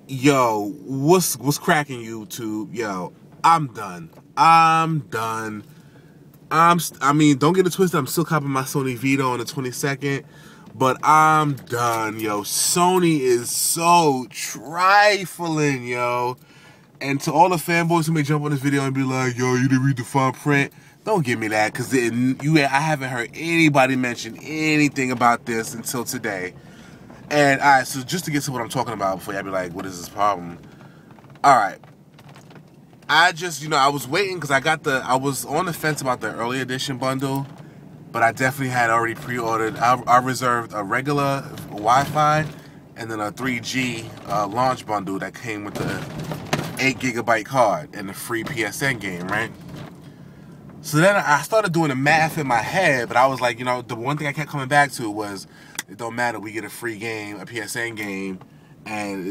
Yo, what's cracking, YouTube? Yo, I'm done. I'm done. I mean, don't get it twisted. I'm still copping my Sony VITA on the 22nd, but I'm done, yo. Sony is so trifling, yo. And to all the fanboys who may jump on this video and be like, yo, you didn't read the fine print, don't give me that, because I haven't heard anybody mention anything about this until today. And all right, so just to get to what I'm talking about before y'all be like, what is this problem? All right. I just, I was waiting because I was on the fence about the early edition bundle, but I definitely had already pre-ordered. I reserved a regular Wi-Fi and then a 3G launch bundle that came with the 8GB card and the free PSN game, right? So then I started doing the math in my head, but I was like, the one thing I kept coming back to was, it don't matter, we get a free game, a PSN game, and,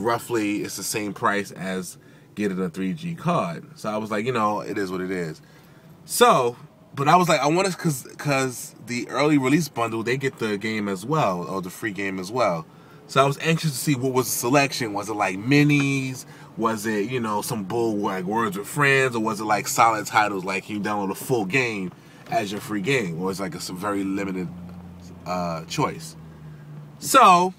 roughly it's the same price as getting a 3G card. So I was like, it is what it is. So, but I was like, I want to, because the early release bundle, they get the game as well, or the free game as well. So I was anxious to see what was the selection. Was it like minis? Was it, some bull like Words with Friends? Or was it like solid titles like you download a full game as your free game? Or it's like a very limited choice. So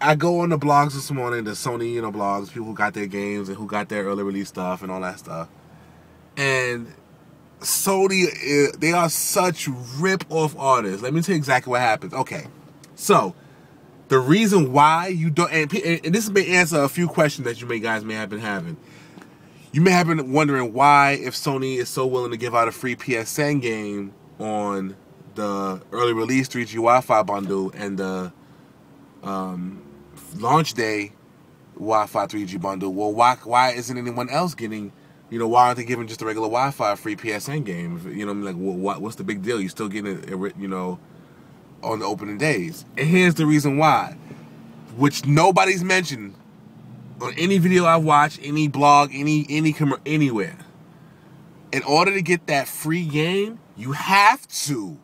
I go on the blogs this morning, the Sony, blogs, people who got their games and who got their early release stuff and all that stuff. And Sony, they are such rip-off artists. Let me tell you exactly what happens. Okay, so the reason why you don't, and this may answer a few questions that guys may have been having. You may have been wondering why, if Sony is so willing to give out a free PSN game on the early release 3G Wi-Fi bundle and the launch day Wi-Fi 3G bundle, well, why isn't anyone else getting, why aren't they giving just a regular Wi-Fi free PSN game? What's the big deal? You're still getting it, on the opening days. And here's the reason why, which nobody's mentioned on any video I've watched, any blog, anywhere. In order to get that free game, you have to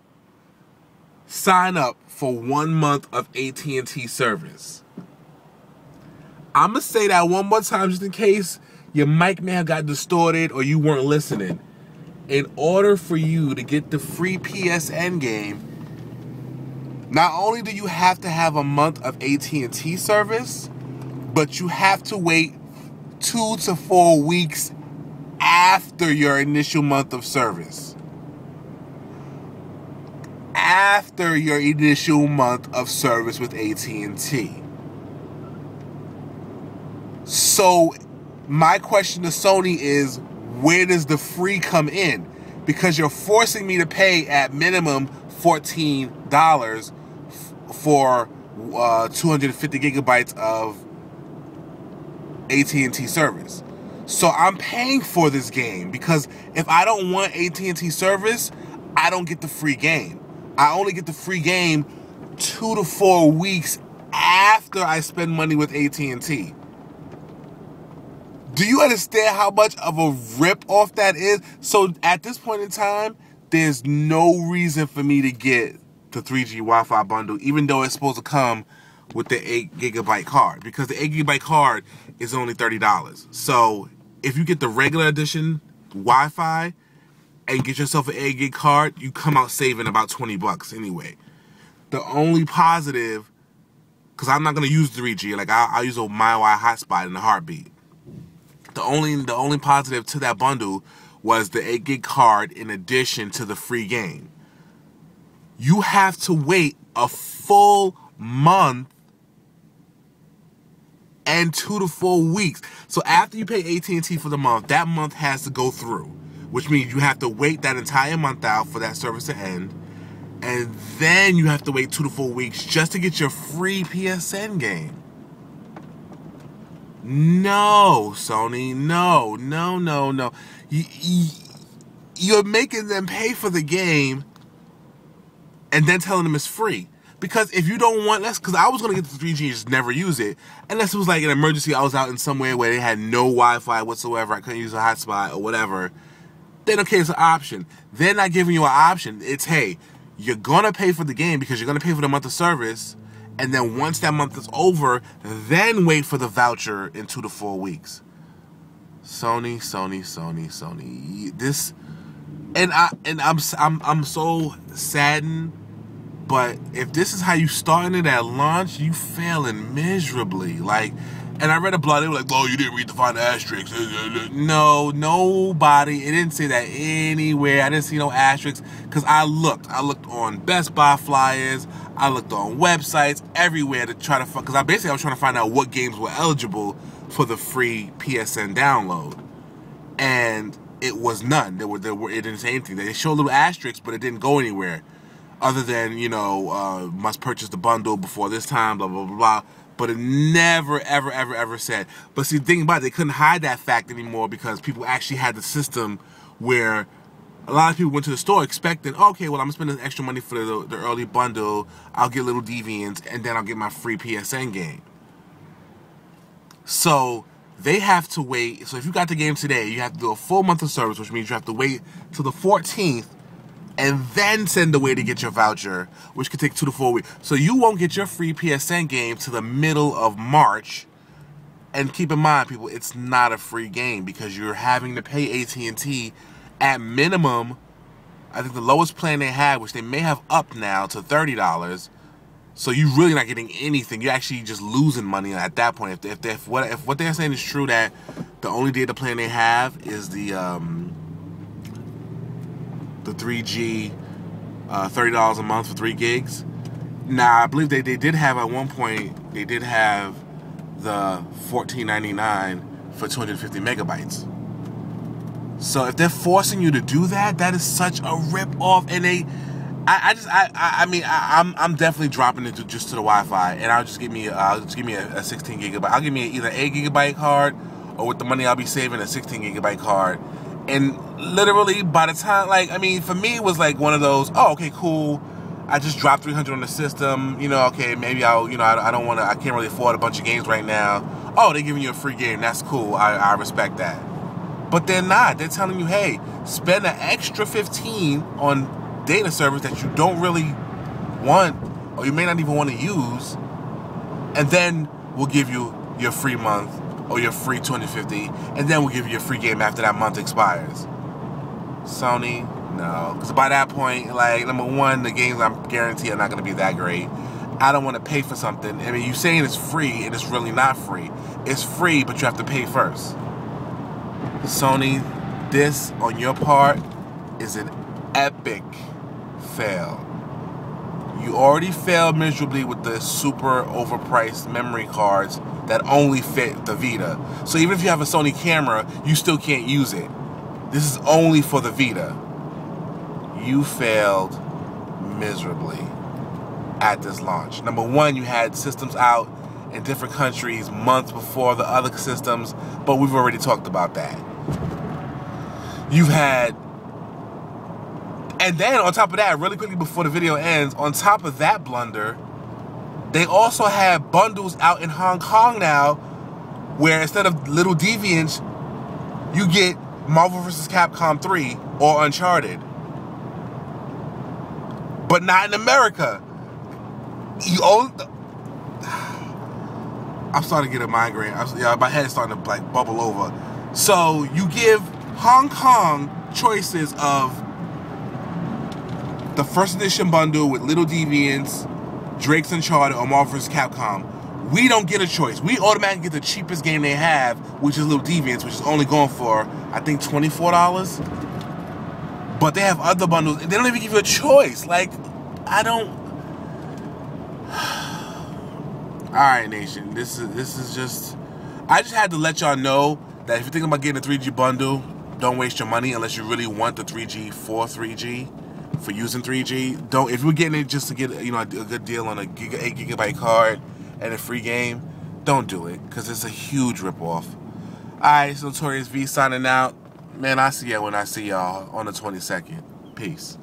sign up for 1 month of AT&T service. I'm going to say that one more time just in case your mic may have got distorted or you weren't listening. In order for you to get the free PSN game, not only do you have to have a month of AT&T service, but you have to wait 2 to 4 weeks after your initial month of service. After your initial month of service with AT&T. So my question to Sony is, where does the free come in? Because you're forcing me to pay at minimum $14 for 250 gigabytes of AT&T service. So I'm paying for this game because if I don't want AT&T service, I don't get the free game. I only get the free game 2 to 4 weeks after I spend money with AT&T. Do you understand how much of a rip-off that is? So at this point in time, there's no reason for me to get the 3G Wi-Fi bundle, even though it's supposed to come with the 8GB card, because the 8GB card is only $30. So if you get the regular edition Wi-Fi and get yourself an 8GB card, you come out saving about $20 anyway. The only positive, because I'm not going to use 3G, like I'll use a MyWi hotspot in a heartbeat. The only positive to that bundle was the 8GB card in addition to the free game. You have to wait a full month and 2 to 4 weeks. So after you pay AT&T for the month, that month has to go through, which means you have to wait that entire month out for that service to end, and then you have to wait 2 to 4 weeks just to get your free PSN game. No, Sony, no. You're making them pay for the game and then telling them it's free. Because if you don't want, because I was going to get the 3G and just never use it, unless it was like an emergency, I was out in somewhere where they had no Wi-Fi whatsoever, I couldn't use a hotspot or whatever, then okay, it's an option. They're not giving you an option. It's, hey, you're going to pay for the game because you're going to pay for the month of service, And then once that month is over, then wait for the voucher in 2 to 4 weeks. Sony. This, and I'm so saddened. But if this is how you starting it at launch, you failing miserably. Like, and I read a blog, they were like, "Oh, you didn't read the fine asterisks." No, nobody. It didn't say that anywhere. I didn't see no asterisks because I looked on Best Buy flyers. I looked on websites everywhere to try to, because I was trying to find out what games were eligible for the free PSN download, and it was none. It didn't say anything. They showed little asterisks, but it didn't go anywhere. Other than, must purchase the bundle before this time, blah, blah, blah, blah. But it never, ever, ever, ever said. But see, the thing about it, they couldn't hide that fact anymore because people actually had the system where a lot of people went to the store expecting, okay, well, I'm going to spend this extra money for the early bundle. I'll get little deviants, and then I'll get my free PSN game. So they have to wait. So if you got the game today, you have to do a full month of service, which means you have to wait till the 14th and then send away to get your voucher, which could take 2 to 4 weeks. So you won't get your free PSN game to the middle of March. And keep in mind, people, it's not a free game because you're having to pay AT&T at minimum. I think the lowest plan they had, which they may have upped now to $30. So you're really not getting anything. You're actually just losing money at that point. If what they're saying is true, that the only data plan they have is the 3G, $30 a month for 3 gigs. Now, I believe they did have at one point, they did have the $14.99 for 250 megabytes. So if they're forcing you to do that, that is such a rip-off. And I'm definitely dropping it just to the Wi-Fi, and I'll just give me a 16 gigabyte. I'll give me either an 8 gigabyte card, or with the money I'll be saving, a 16 gigabyte card. And literally, by the time, for me, it was like one of those, oh, okay, cool. I just dropped $300 on the system. Okay, maybe I don't want to, I can't really afford a bunch of games right now. Oh, they're giving you a free game. That's cool. I respect that. But they're not. They're telling you, hey, spend an extra $15 on data service that you don't really want, or you may not even want to use, and then we'll give you your free month, or your free 250, and then we'll give you your free game after that month expires. Sony, no. Because by that point, number one, the games I'm guaranteed are not going to be that great. I don't want to pay for something. I mean, you're saying it's free, and it's really not free. It's free, but you have to pay first. Sony, this, on your part, is an epic fail. You already failed miserably with the super overpriced memory cards that only fit the Vita. So even if you have a Sony camera, you still can't use it. This is only for the Vita. You failed miserably at this launch. Number one, you had systems out in different countries months before the other systems, but we've already talked about that. You've had, and then on top of that, really quickly before the video ends, on top of that blunder, they also have bundles out in Hong Kong now, where instead of little deviants, you get Marvel vs. Capcom 3 or Uncharted. But not in America. I'm starting to get a migraine. My head is starting to bubble over. So you give Hong Kong choices of the first edition bundle with Little Deviants, Drake's Uncharted, or Marvel vs. Capcom. We don't get a choice. We automatically get the cheapest game they have, which is Little Deviants, which is only going for, I think, $24. But they have other bundles, and they don't even give you a choice. Alright, nation. This is just, I just had to let y'all know that if you're thinking about getting a 3G bundle, don't waste your money unless you really want the 3G for 3G, for using 3G. Don't, if you're getting it just to get a good deal on a 8 gigabyte card and a free game, don't do it, because it's a huge ripoff. Alright, so Notorious V signing out. Man, I'll see ya when I see y'all on the 22nd. Peace.